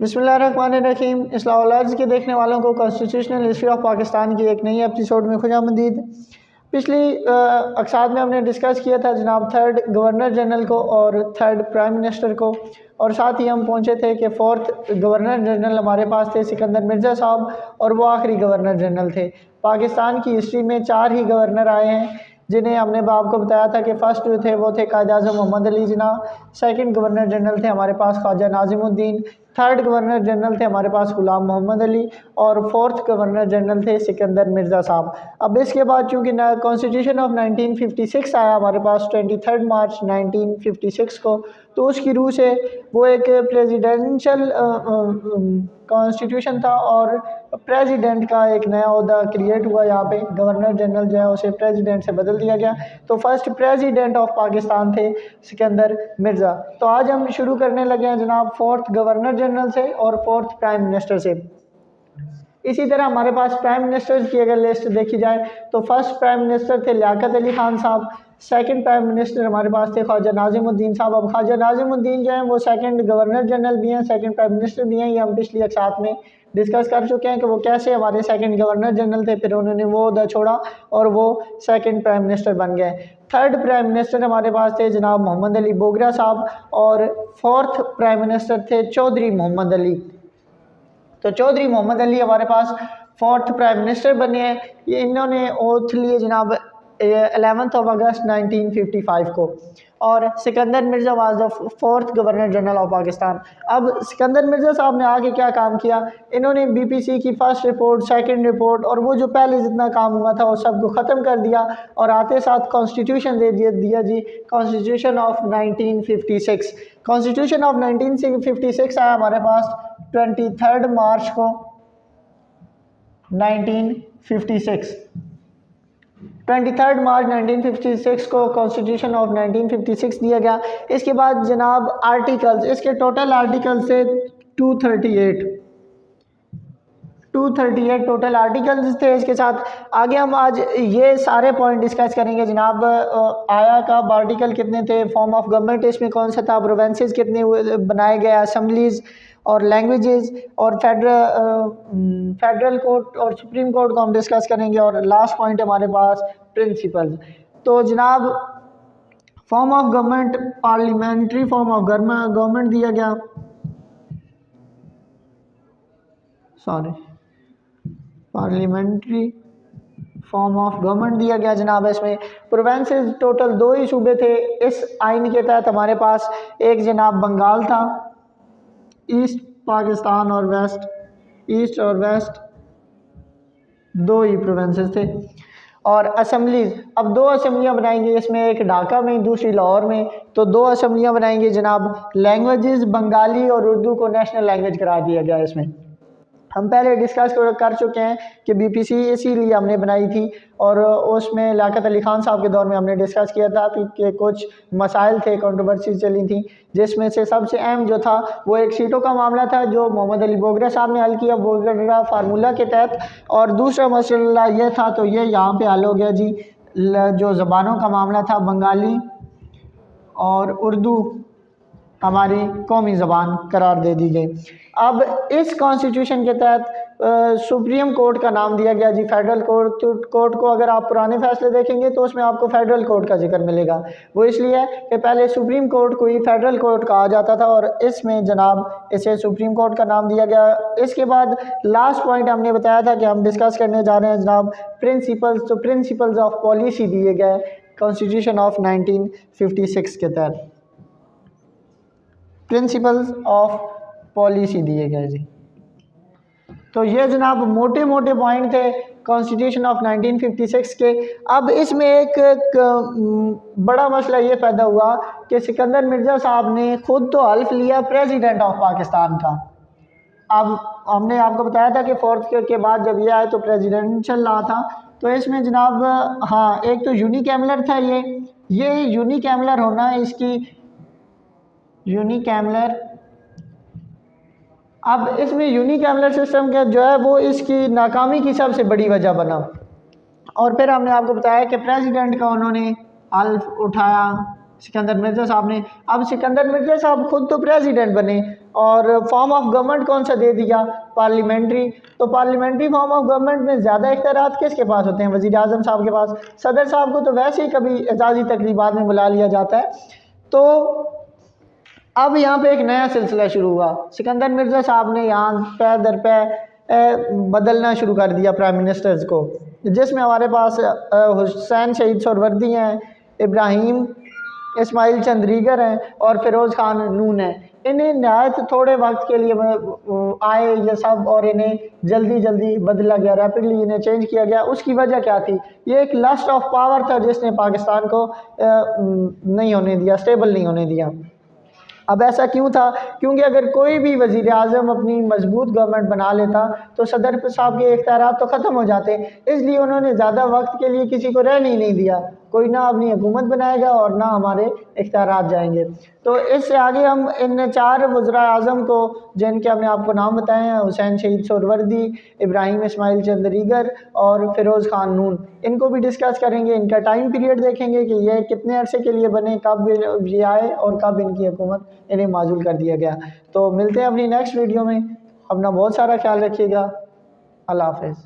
बिस्मिल्लाहिर्रहमानिर्रहीम। इस्लाम के देखने वालों को कॉन्स्टिट्यूशनल हिस्ट्री ऑफ पाकिस्तान की एक नई एपिसोड में खुशामदीद। पिछली अक्सात में हमने डिस्कस किया था जनाब थर्ड गवर्नर जनरल को और थर्ड प्राइम मिनिस्टर को, और साथ ही हम पहुंचे थे कि फोर्थ गवर्नर जनरल हमारे पास थे सिकंदर मिर्ज़ा साहब, और वो आखिरी गवर्नर जनरल थे। पाकिस्तान की हिस्ट्री में 4 ही गवर्नर आए हैं, जिन्हें हमने आपको बताया था कि फर्स्ट जो थे वो थे कायद आज़म Mohammad Ali Jinnah, second governor general थे हमारे पास Khwaja Nazimuddin, third governor general थे हमारे पास गुलाम मोहम्मद अली, और फोर्थ गवर्नर जनरल थे सिकंदर मिर्ज़ा साहब। अब इसके बाद चूँकि कॉन्स्टिट्यूशन ऑफ 1956 आया हमारे पास 23 मार्च 1956 को, तो उसकी रूह से वो एक प्रेसिडेंशियल कॉन्स्टिट्यूशन था और प्रेसिडेंट का एक नया ओहदा क्रिएट हुआ। यहाँ पे गवर्नर जनरल जो है उसे प्रेसिडेंट से बदल दिया गया। तो फर्स्ट प्रेसिडेंट ऑफ पाकिस्तान थे सिकंदर मिर्ज़ा। तो आज हम शुरू करने लगे हैं जनाब फोर्थ गवर्नर जनरल से और फोर्थ प्राइम मिनिस्टर से। इसी तरह हमारे पास प्राइम मिनिस्टर्स की अगर लिस्ट देखी जाए तो फर्स्ट प्राइम मिनिस्टर थे लियाकत अली खान साहब, सेकंड प्राइम मिनिस्टर हमारे पास थे ख्वाजा नाज़िमुद्दीन साहब। अब ख्वाजा नाज़िमुद्दीन जो हैं वो सेकंड गवर्नर जनरल भी हैं, सेकंड प्राइम मिनिस्टर भी हैं। ये हम पिछली साथ में डिस्कस कर चुके हैं कि वो कैसे हमारे सेकंड गवर्नर जनरल थे, फिर उन्होंने वो ओहदा छोड़ा और वो सेकंड प्राइम मिनिस्टर बन गए। थर्ड प्राइम मिनिस्टर हमारे पास थे जनाब मोहम्मद अली बोगरा साहब, और फोर्थ प्राइम मिनिस्टर थे चौधरी मोहम्मद अली। तो चौधरी मोहम्मद अली हमारे पास फोर्थ प्राइम मिनिस्टर बने हैं। ये इन्होंने ओथ लिए जनाब 11 अगस्त 1955 को, और Sikandar Mirza was the fourth governor general of Pakistan. अब सिकंदर मिर्ज़ा साहब ने आगे क्या काम किया, इन्होंने बीपीसी की फर्स्ट रिपोर्ट, सेकंड रिपोर्ट और वो जो पहले जितना काम हुआ था वो सब को ख़त्म कर दिया, और आते साथ कॉन्स्टिट्यूशन दे दिया जी, कॉन्स्टिट्यूशन ऑफ 1956। कॉन्स्टिट्यूशन ऑफ 1956 आया हमारे पास 23 मार्च को 1956। 23 मार्च 1956 को कॉन्स्टिट्यूशन ऑफ 1956 दिया गया। इसके बाद जनाब आर्टिकल्स, इसके टोटल आर्टिकल्स थे 238 टोटल आर्टिकल्स थे। इसके साथ आगे हम आज ये सारे पॉइंट डिस्कस करेंगे जनाब। आया का आर्टिकल कितने थे, फॉर्म ऑफ गवर्नमेंट इसमें कौन सा था, प्रोविंसेस कितने बनाए गए, असम्बलीज और लैंग्वेजेस, और फेडरल कोर्ट और सुप्रीम कोर्ट को हम डिस्कस करेंगे, और लास्ट पॉइंट हमारे पास प्रिंसिपल्स। तो जनाब form of government, parliamentary form of government दिया गया, पार्लियामेंट्री फॉर्म ऑफ गवर्नमेंट दिया गया जनाब। इसमें प्रोविंसेस टोटल 2 ही सूबे थे इस आइन के तहत हमारे पास, एक जनाब बंगाल था, ईस्ट पाकिस्तान और वेस्ट, ईस्ट और वेस्ट 2 ही प्रोविंसेस थे। और असम्बलीज, अब 2 असम्बलियाँ बनाएंगे इसमें, एक ढाका में दूसरी लाहौर में, तो 2 असम्बलियाँ बनाएंगे जनाब। लैंग्वेजेस बंगाली और उर्दू को नेशनल लैंग्वेज करार दिया गया। इसमें हम पहले डिस्कस कर चुके हैं कि बीपीसी इसीलिए हमने बनाई थी, और उसमें लियाकत अली खान साहब के दौर में हमने डिस्कस किया था कि कुछ मसाइल थे, कंट्रोवर्सीज चली थी, जिसमें से सबसे अहम जो था वो एक सीटों का मामला था जो मोहम्मद अली बोगरा साहब ने हल किया बोगरा फार्मूला के तहत, और दूसरा मसला ये था, तो ये यहाँ पे हल हो गया जी। जो ज़बानों का मामला था, बंगाली और उर्दू हमारी कौमी ज़बान करार दे दी गई। अब इस कॉन्स्टिट्यूशन के तहत सुप्रीम कोर्ट का नाम दिया गया जी फेडरल कोर्ट को। अगर आप पुराने फैसले देखेंगे तो उसमें आपको फेडरल कोर्ट का जिक्र मिलेगा। वो इसलिए कि पहले सुप्रीम कोर्ट को ही फेडरल कोर्ट कहा जाता था, और इसमें जनाब इसे सुप्रीम कोर्ट का नाम दिया गया। इसके बाद लास्ट पॉइंट हमने बताया था कि हम डिस्कस करने जा रहे हैं जनाब प्रिंसिपल्स। तो प्रिंसिपल्स ऑफ पॉलिसी दिए गए कॉन्स्टिट्यूशन ऑफ 1956 के तहत, प्रिंसिपल्स ऑफ पॉलिसी दिए गए जी। तो ये जनाब मोटे मोटे पॉइंट थे कॉन्स्टिट्यूशन ऑफ 1956 के। अब इसमें एक बड़ा मसला ये पैदा हुआ कि सिकंदर मिर्ज़ा साहब ने खुद तो हल्फ लिया प्रेसिडेंट ऑफ पाकिस्तान का। अब हमने आपको बताया था कि फोर्थ के बाद जब ये आए तो प्रेसिडेंशियल लॉ था, तो इसमें जनाब हाँ एक तो यूनिकैमलर था, ये यूनिकैमलर होना, इसकी यूनिकैमलर, अब इसमें यूनिकैमलर सिस्टम का जो है वो इसकी नाकामी की सबसे बड़ी वजह बना। और फिर हमने आपको बताया कि प्रेसिडेंट का उन्होंने हल्फ उठाया सिकंदर मिर्ज़ा साहब ने। अब सिकंदर मिर्ज़ा साहब खुद तो प्रेसिडेंट बने, और फॉर्म ऑफ गवर्नमेंट कौन सा दे दिया, पार्लियामेंट्री। तो पार्लियामेंट्री फॉर्म ऑफ गवर्नमेंट में ज़्यादा इख्तियारात किसके पास होते हैं, वज़ीर आज़म साहब के पास। सदर साहब को तो वैसे ही कभी एजाज़ी तकरीबात में बुला लिया जाता है। तो अब यहाँ पे एक नया सिलसिला शुरू हुआ। सिकंदर मिर्ज़ा साहब ने यहाँ पै दर पै बदलना शुरू कर दिया प्राइम मिनिस्टर्स को, जिसमें हमारे पास हुसैन शहीद सोहरावर्दी हैं, इब्राहिम इस्माइल चंद्रीगर हैं और फ़िरोज़ खान नून हैं। इन्हें नहायत थोड़े वक्त के लिए आए ये सब और इन्हें जल्दी जल्दी बदला गया, रैपिडली इन्हें चेंज किया गया। उसकी वजह क्या थी, ये एक लस्ट ऑफ पावर था जिसने पाकिस्तान को नहीं होने दिया, स्टेबल नहीं होने दिया। अब ऐसा क्यों था, क्योंकि अगर कोई भी वज़ीर आज़म अपनी मजबूत गवर्नमेंट बना लेता तो सदर साहब के इख्तियारात तो ख़त्म हो जाते, इसलिए उन्होंने ज़्यादा वक्त के लिए किसी को रहने ही नहीं दिया। कोई ना अपनी हुकूमत बनाएगा और ना हमारे इख्तियारात जाएंगे। तो इससे आगे हम इन 4 वज़रा आज़म को, जिनके हमने आपको नाम बताए हैं, हुसैन शहीद सोहरावर्दी, इब्राहिम इस्माइल चंद्रीगर और फ़िरोज़ खान नून, इनको भी डिस्कस करेंगे। इनका टाइम पीरियड देखेंगे कि ये कितने अरसे के लिए बने, कब ये आए और कब इनकी हुकूमत इन्हें माजूल कर दिया गया। तो मिलते हैं अपनी नेक्स्ट वीडियो में। अपना बहुत सारा ख्याल रखिएगा। अल्लाह हाफ़िज़।